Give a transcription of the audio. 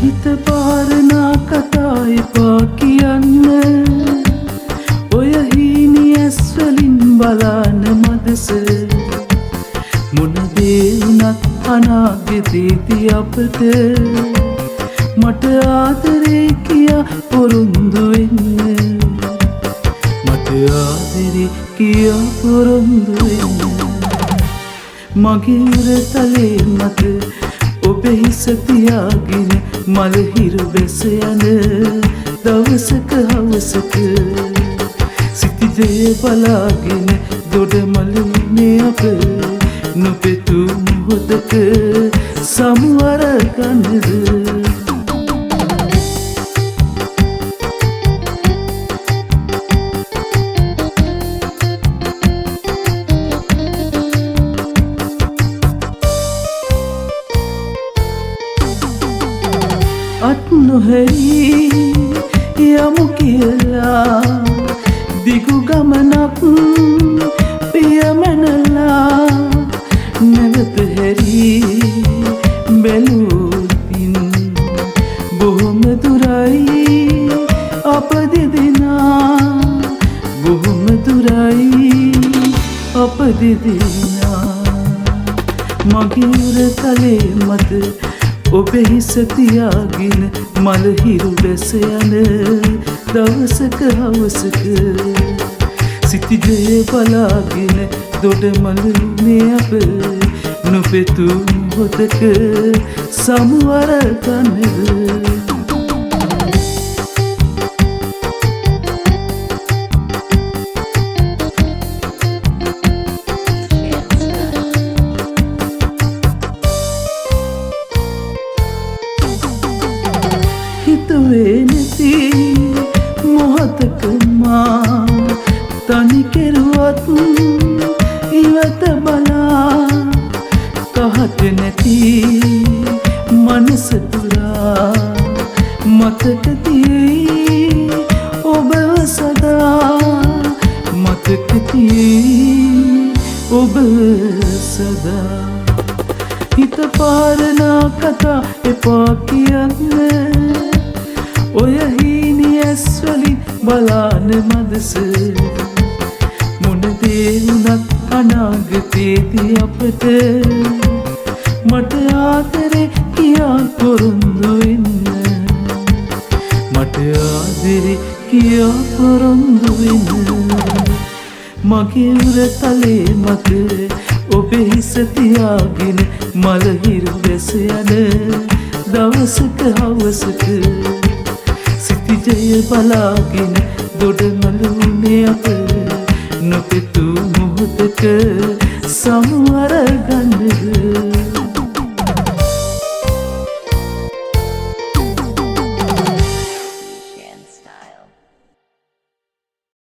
හිත පාරනා කතා එපා කියන්න ඔය හීනි ඇස්වලින් බලන්න මදස මොන දේ වුණත් අනාගතේදී අපට මට ආදරේ කියා පොරොන්දු වෙන්න මට ආදරේ කියා පොරොන්දු වෙන්න මගේ උරතලේ මත ඔබේ හිස තියාගෙන මල හිරු බැස යන දවසක හවසක සිටිජය බලාගෙන දොඩමළුනේ අප නොපෙතු මොහොතක සමුවර ගන්නද අත් නොහැරී යමු කියලා දිගු ගමනක් පියමනලා නැවත හැරී බැලුවොතින් බොහොම දුරයි අප දෙදෙනා බොහොම දුරයි අප දෙදෙනා මගේ උරතලේ මත ඔබේ හිස තියාගෙන මල හිරු බැස යන දවසක හවසක සිටිජය බලාගෙන දොඩමළුනේ අප නොපෙතු මොහොතක සමුවර ගන්නද හිතුවේ නැති මොහොතක මා තනි කෙරුවත් ඉවත බලා කහට නැති මනස පුරා මතක තියේ ඔබව සදා මතක තියේ ඔබ සදා හිත පාරනා කතා එපා කියන්න ඔය හීනි ඇස්වලින් බලාන මදස මොන දේ වුණත් අනාගතේදී අපට මට ආදරේ කියා පොරොන්දු වෙන්න මට ආදරේ කියා පොරොන්දු වෙන්න මගේ උරතලේ මත ඔබේ හිස තියාගෙන මල හිරු බැස යන දවසක හවසක සිටිජය බලාගෙන දොඩමළුනේ අප නොපෙතු මොහොතක සමුවර